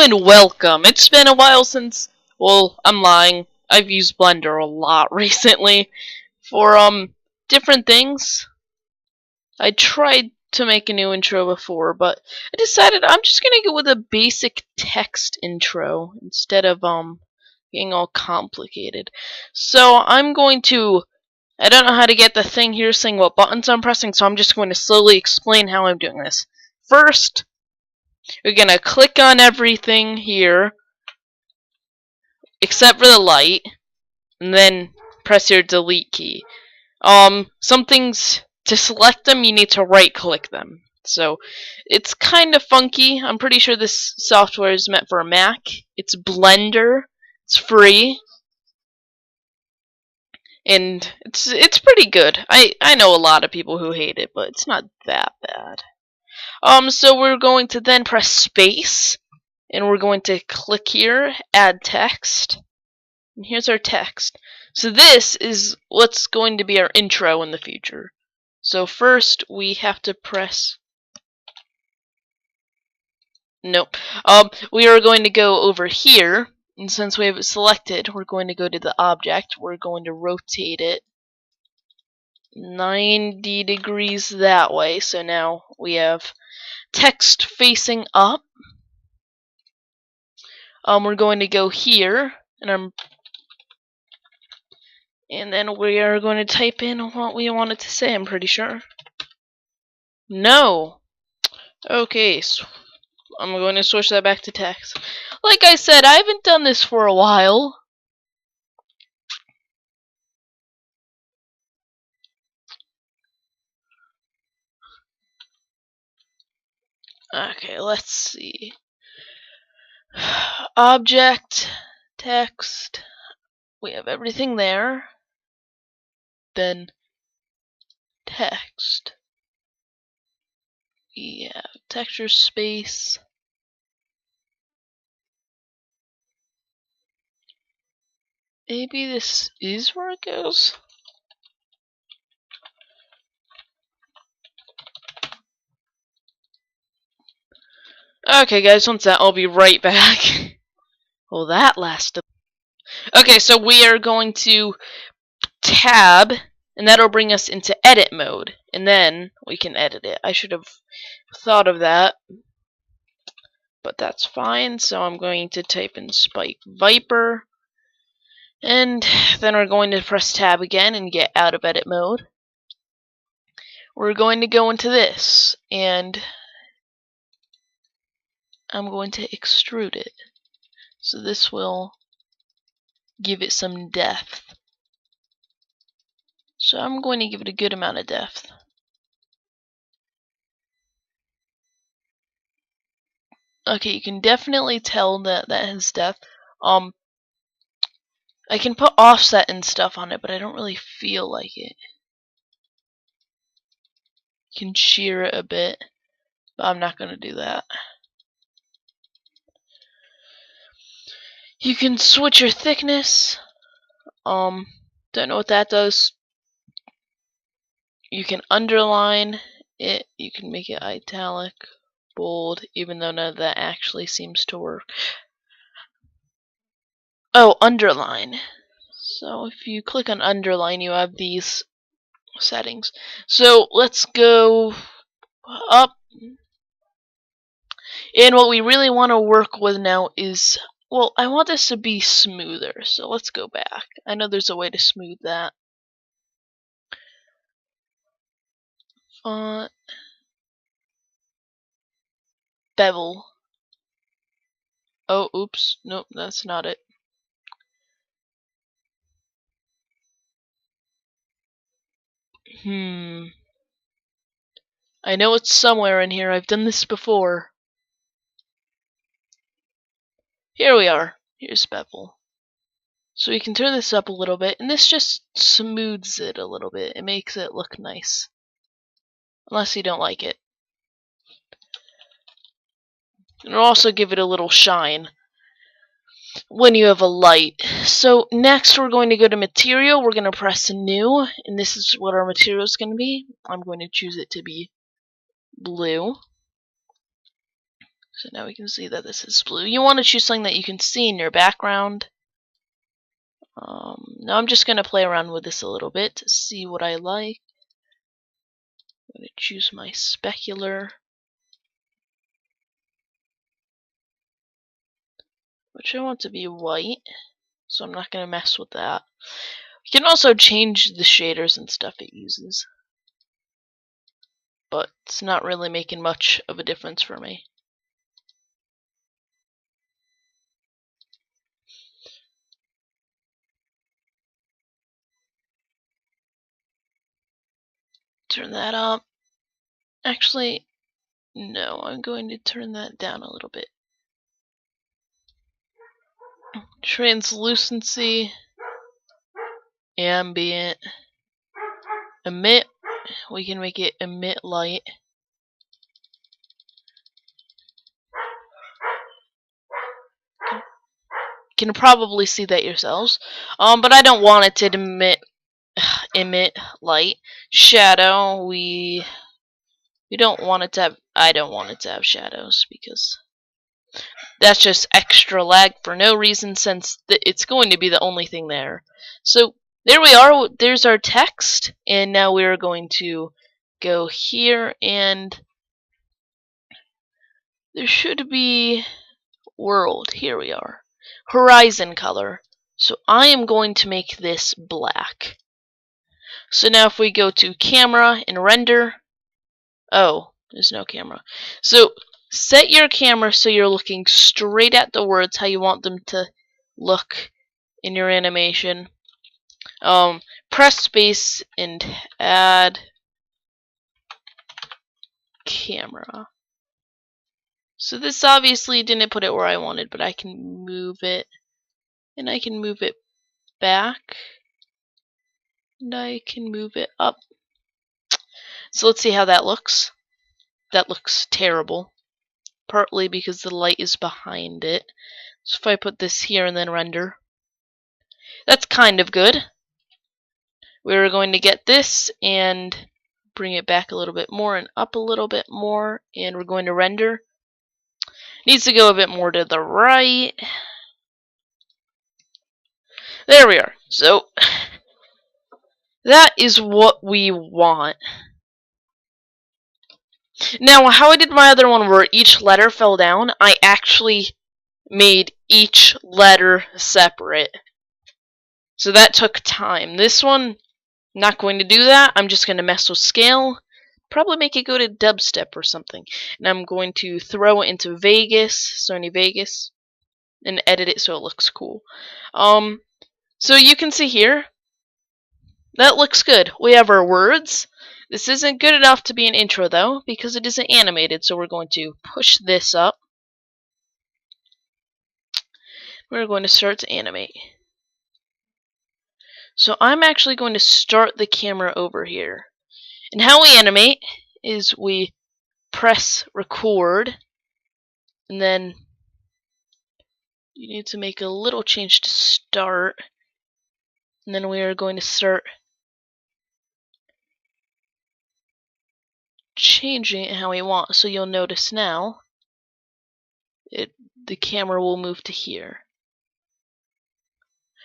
and welcome. It's been a while since, well, I'm lying. I've used Blender a lot recently for different things. I tried to make a new intro before, but I decided I'm just gonna go with a basic text intro instead of getting all complicated. So I don't know how to get the thing here saying what buttons I'm pressing, so I'm just going to slowly explain how I'm doing this. First, we're gonna click on everything here except for the light, and then press your delete key. Some things, to select them, you need to right click them. So it's kind of funky. I'm pretty sure this software is meant for a Mac. It's Blender. It's free. And it's pretty good. I know a lot of people who hate it, but it's not that bad. So we're going to then press space, and we're going to click here, add text, and here's our text. So this is what's going to be our intro in the future. So first we have to press, nope, we are going to go over here, and since we have it selected, we're going to go to the object, we're going to rotate it 90 degrees that way, so now we have text facing up. We're going to go here, and then we are going to type in what we want it to say, I'm pretty sure. No! Okay, so I'm going to switch that back to text. Like I said, I haven't done this for a while. Okay, let's see. Object, text, we have everything there. Then text. We have texture space. Maybe this is where it goes? Okay guys, once that, I'll be right back. Well, that lasted. Okay, so we are going to tab, and that'll bring us into edit mode, and then we can edit it. I should have thought of that, but that's fine. So I'm going to type in Spike Viper, and then we're going to press tab again and get out of edit mode. We're going to go into this, and I'm going to extrude it. So this will give it some depth. So I'm going to give it a good amount of depth. Okay, you can definitely tell that that has depth. I can put offset and stuff on it, but I don't really feel like it. You can shear it a bit, but I'm not going to do that. You can switch your thickness. Don't know what that does. You can underline it. You can make it italic, bold, even though none of that actually seems to work. Oh, underline. So if you click on underline, you have these settings. So let's go up. And what we really want to work with now is, well, I want this to be smoother. So let's go back. I know there's a way to smooth that. Font. Bevel. Oh, oops. Nope, that's not it. I know it's somewhere in here. I've done this before. Here we are. Here's bevel. So we can turn this up a little bit, and this just smooths it a little bit. It makes it look nice. Unless you don't like it. It'll also give it a little shine when you have a light. So next we're going to go to material. We're going to press new, and this is what our material is going to be. I'm going to choose it to be blue. So now we can see that this is blue. You want to choose something that you can see in your background. Now I'm just going to play around with this a little bit to see what I like. I'm going to choose my specular, which I want to be white, so I'm not going to mess with that. You can also change the shaders and stuff it uses, but it's not really making much of a difference for me. Turn that up. Actually, no, I'm going to turn that down a little bit. Translucency, ambient, emit. We can make it emit light. You can probably see that yourselves. But I don't want it to emit light. Shadow, we don't want it to have. I don't want it to have shadows because that's just extra lag for no reason, since it's going to be the only thing there. So there we are. There's our text, and now we're going to go here, and there should be world. Here we are. Horizon color. So I am going to make this black. So now if we go to camera and render, oh, there's no camera. So set your camera so you're looking straight at the words, how you want them to look in your animation. Press space and add camera. So this obviously didn't put it where I wanted, but I can move it, and I can move it back, and I can move it up. So let's see how that looks. That looks terrible, partly because the light is behind it. So if I put this here and then render, that's kind of good. We're going to get this and bring it back a little bit more and up a little bit more, and we're going to render. Needs to go a bit more to the right. There we are. So that is what we want. Now, how I did my other one where each letter fell down, I actually made each letter separate. So that took time. This one, not going to do that. I'm just going to mess with scale. Probably make it go to dubstep or something. And I'm going to throw it into Vegas, Sony Vegas, and edit it so it looks cool. So you can see here, that looks good. We have our words. This isn't good enough to be an intro though, because it isn't animated, so we're going to push this up. We're going to start to animate. So I'm actually going to start the camera over here. And how we animate is we press record, and then you need to make a little change to start, and then we are going to start changing it how we want. So you'll notice now the camera will move to here.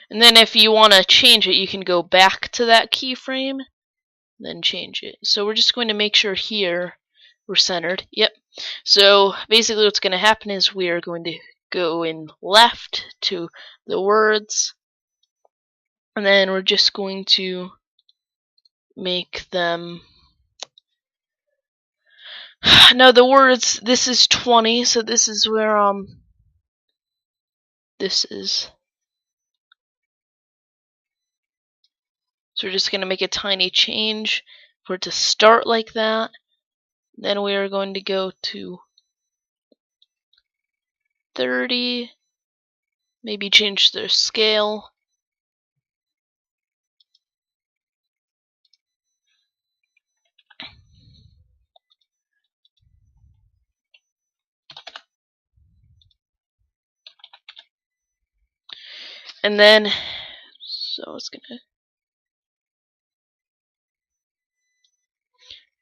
And then if you want to change it, you can go back to that keyframe, then change it. So we're just going to make sure here we're centered. Yep. So basically what's going to happen is we are going to go in left to the words, and then we're just going to make them... Now the words, this is 20, so this is where this is. So we're just going to make a tiny change for it to start like that. Then we are going to go to 30, maybe change their scale. And then, so it's going to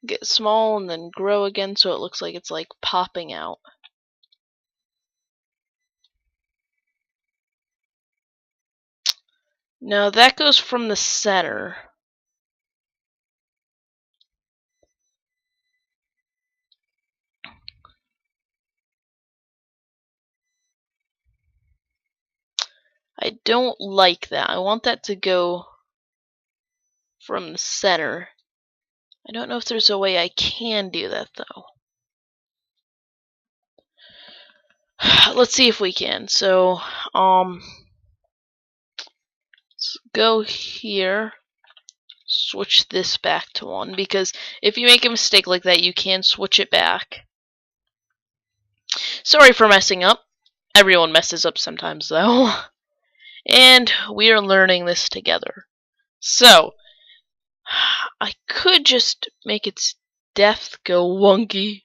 get small and then grow again so it looks like it's like popping out. Now that goes from the center. I don't like that. I want that to go from the center. I don't know if there's a way I can do that though. Let's see if we can. So, let's go here. Switch this back to 1, because if you make a mistake like that, you can switch it back. Sorry for messing up. Everyone messes up sometimes, though. And we are learning this together. So, I could just make its depth go wonky.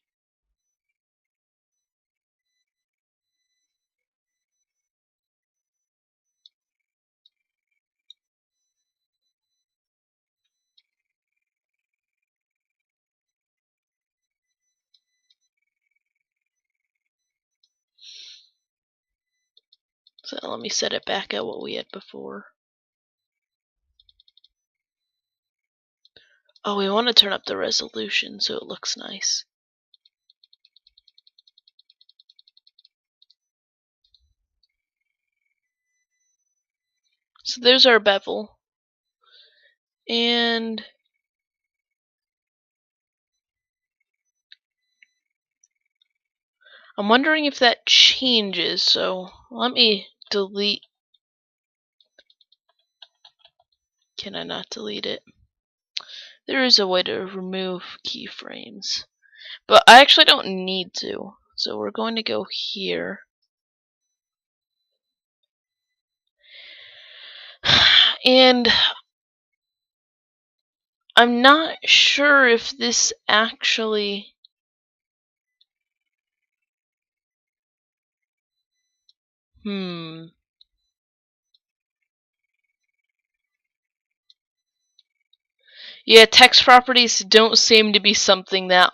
So let me set it back at what we had before. Oh, we want to turn up the resolution so it looks nice. So there's our bevel. And I'm wondering if that changes, so let me delete. Can I not delete it? There is a way to remove keyframes, but I actually don't need to. So we're going to go here. And I'm not sure if this actually... Yeah, text properties don't seem to be something that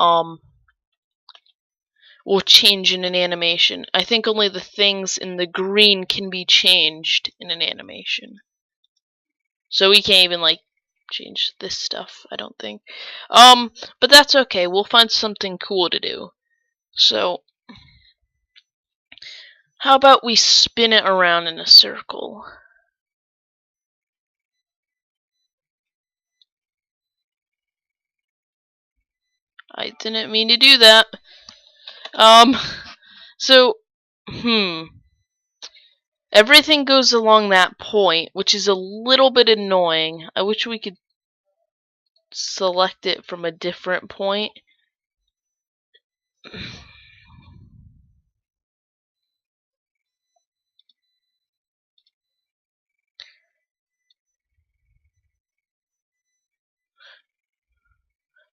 will change in an animation. I think only the things in the green can be changed in an animation. So we can't even like change this stuff, I don't think. But that's okay. We'll find something cool to do. So how about we spin it around in a circle? I didn't mean to do that. So, everything goes along that point, which is a little bit annoying. I wish we could select it from a different point.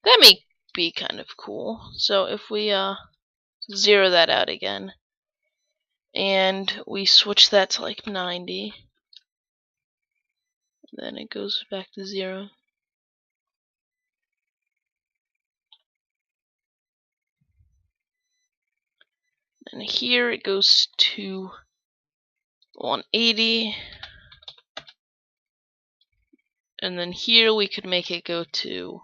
That may be kind of cool. So if we zero that out again, and we switch that to like 90, then it goes back to 0. And here it goes to 180. And then here we could make it go to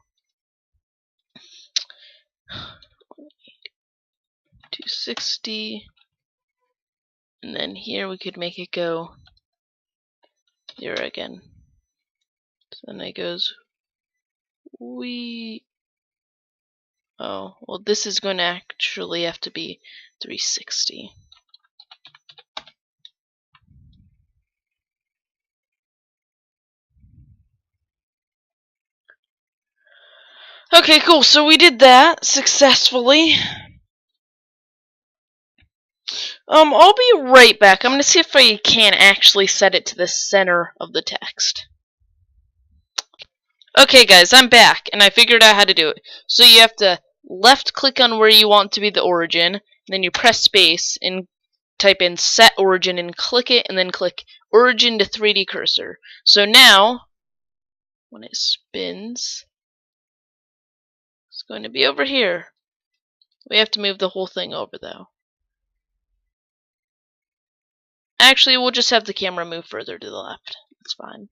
260. And then here we could make it go 0 again. So then it goes oh, well, this is going to actually have to be 360. Okay, cool. So we did that successfully. I'll be right back. I'm going to see if I can actually set it to the center of the text. Okay, guys, I'm back, and I figured out how to do it. So you have to left-click on where you want to be the origin, then you press space and type in set origin and click it, and then click origin to 3D cursor. So now, when it spins, it's going to be over here. We have to move the whole thing over, though. Actually, we'll just have the camera move further to the left. It's fine.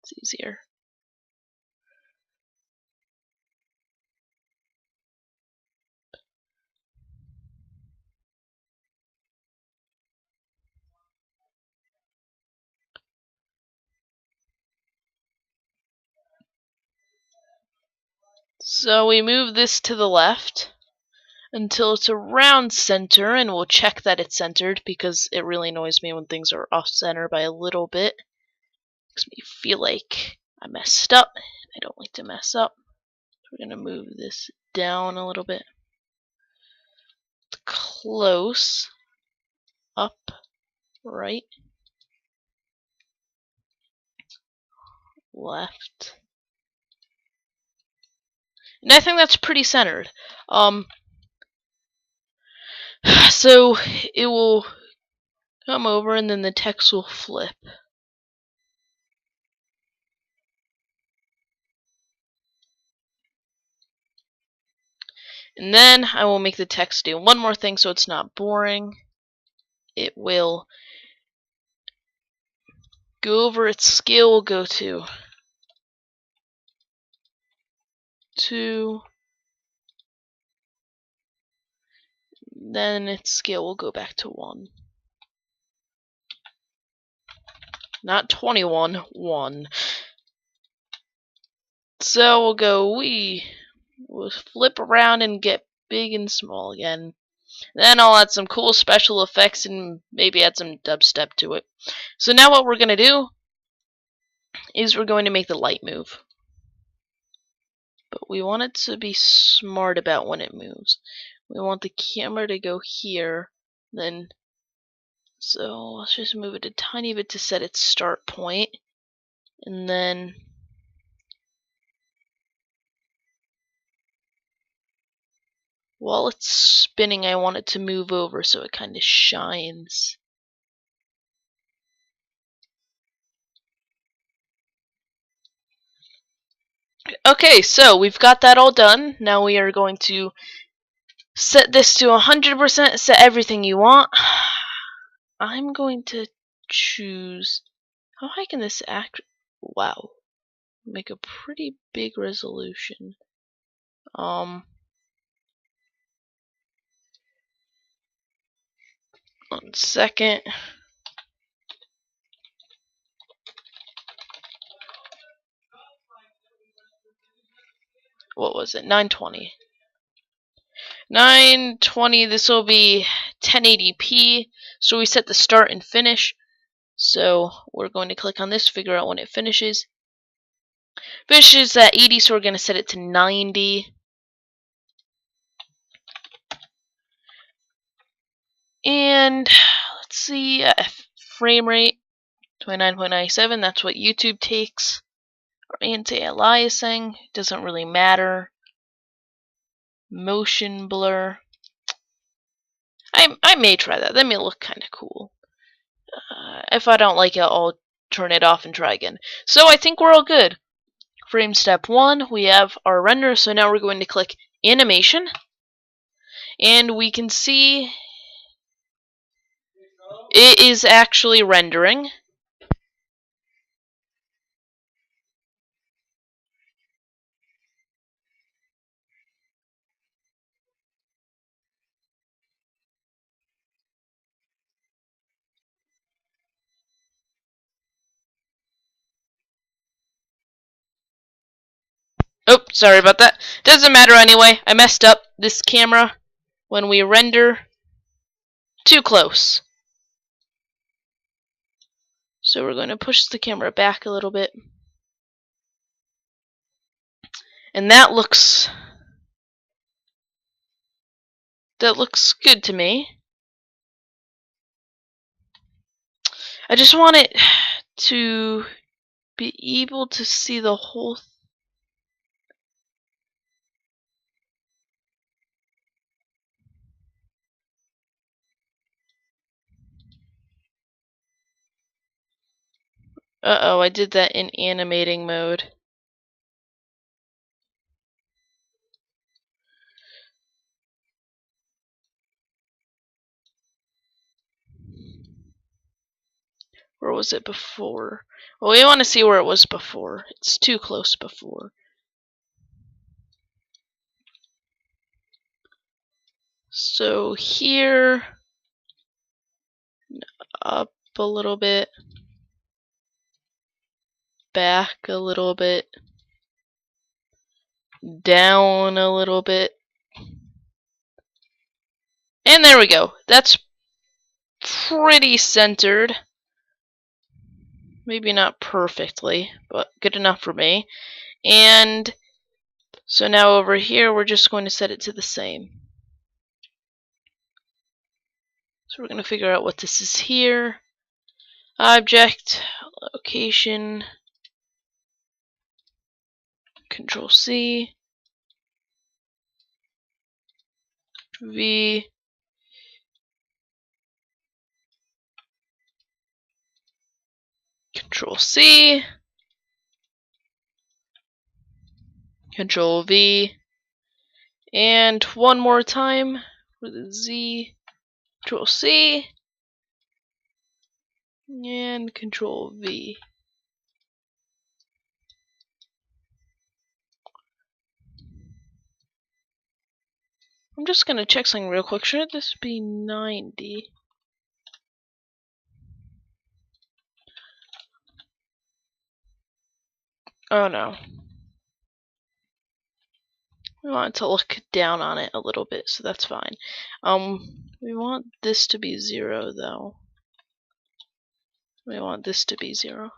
It's easier. So we move this to the left until it's around center, and we'll check that it's centered because it really annoys me when things are off center by a little bit. Makes me feel like I messed up. I don't like to mess up. So we're going to move this down a little bit. Close. Up. Right. Left. And I think that's pretty centered. So it will come over and then the text will flip. And then I will make the text do one more thing so it's not boring. It will go over its scale, will go to 2, then its scale will go back to 1. Not 21, 1. So we'll go, we'll flip around and get big and small again. Then I'll add some cool special effects and maybe add some dubstep to it. So now what we're going to do is we're going to make the light move. But we want it to be smart about when it moves. We want the camera to go here, then so let's just move it a tiny bit to set its start point, and then while it's spinning I want it to move over so it kind of shines. Okay, so we've got that all done. Now we are going to set this to 100%, set everything you want. I'm going to choose, how high can this act? Wow, make a pretty big resolution. 1 second. What was it? 920. 920, this will be 1080p. So we set the start and finish. So we're going to click on this, figure out when it finishes. Finishes at 80, so we're going to set it to 90. And let's see, frame rate 29.97. That's what YouTube takes. Our anti-li is saying it doesn't really matter. Motion blur. I may try that. That may look kind of cool. If I don't like it, I'll turn it off and try again. So I think we're all good. Frame step 1, we have our render. So now we're going to click animation, and we can see it is actually rendering. Oh, sorry about that. Doesn't matter anyway. I messed up this camera when we render too close. So we're going to push the camera back a little bit. And that looks good to me. I just want it to be able to see the whole thing. Uh-oh, I did that in animating mode. Where was it before? Well, we want to see where it was before. It's too close before. So here, up a little bit, back a little bit, down a little bit, and there we go. That's pretty centered. Maybe not perfectly, but good enough for me. And so now over here, we're just going to set it to the same. So we're going to figure out what this is here. Object, location, Control C, V, Control C, Control V, and one more time for the Z, Control C, and Control V. I'm just gonna check something real quick. Should this be 90? Oh no. We want to look down on it a little bit, so that's fine. We want this to be 0 though. We want this to be 0.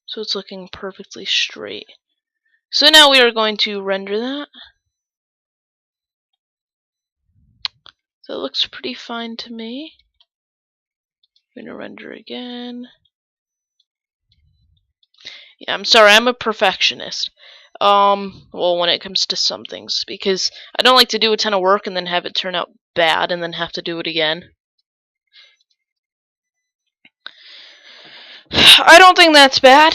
So it's looking perfectly straight. So now we are going to render that. So it looks pretty fine to me. I'm gonna render again. Yeah, I'm sorry, I'm a perfectionist. Well, when it comes to some things, because I don't like to do a ton of work and then have it turn out bad and then have to do it again. I don't think that's bad.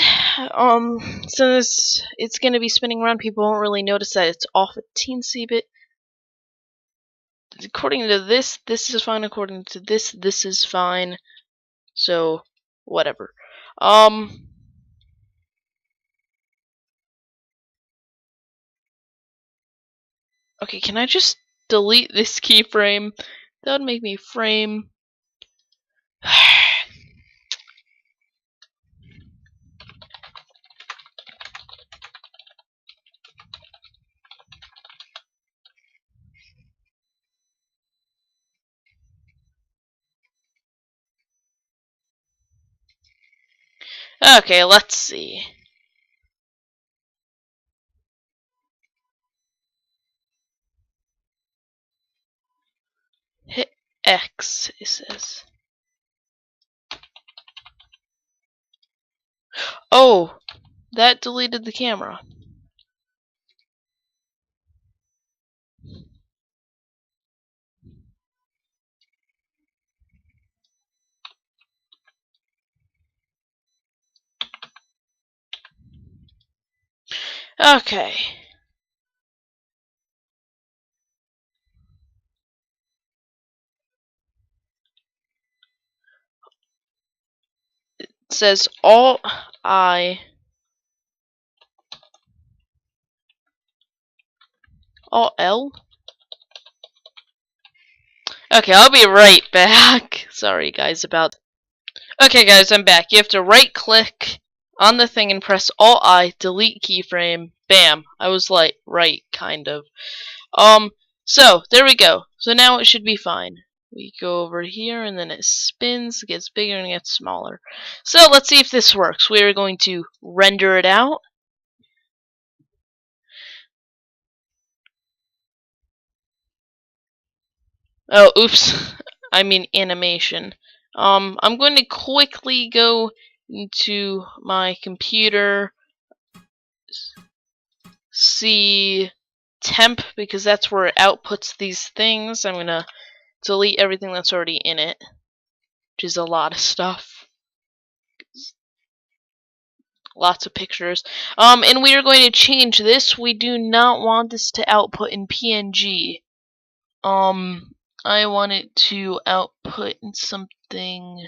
Since it's gonna be spinning around, people won't really notice that it's off a teensy bit. According to this, this is fine. According to this, this is fine. So, whatever. Okay, can I just delete this keyframe? That would make me frame. Okay, let's see. Hit X, it says. Oh, that deleted the camera. Okay. It says Alt I. Alt L? Okay, I'll be right back. Sorry guys about. Okay guys, I'm back. You have to right click on the thing and press Alt I, delete keyframe. Bam. I was like right kind of. So there we go. So now it should be fine. We go over here and then it spins, gets bigger and gets smaller. So let's see if this works. We are going to render it out. Oh, oops. I mean animation. I'm going to quickly go into my computer, see temp, because that's where it outputs these things. I'm going to delete everything that's already in it, which is a lot of stuff. Lots of pictures. And we are going to change this. We do not want this to output in PNG. I want it to output in something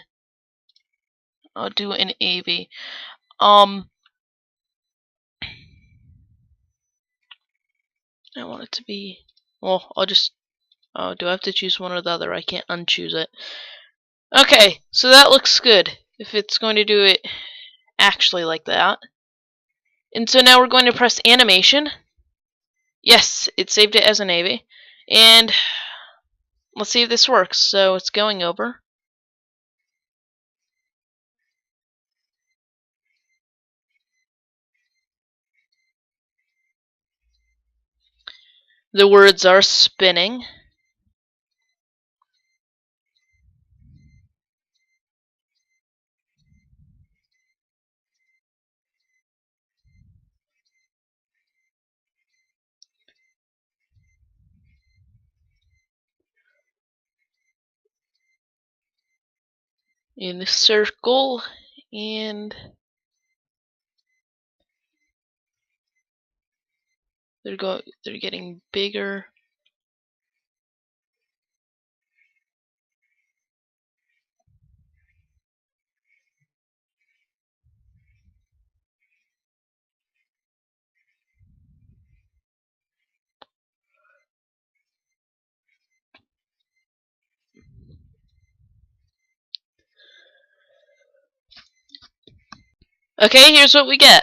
I'll do an AV. I want it to be. Well, I'll just. Oh, do I have to choose one or the other? I can't unchoose it. Okay, so that looks good. If it's going to do it actually like that. And so now we're going to press animation. Yes, it saved it as an AV. And let's see if this works. So it's going over. The words are spinning. In the circle, and they're getting bigger. Okay, here's what we get.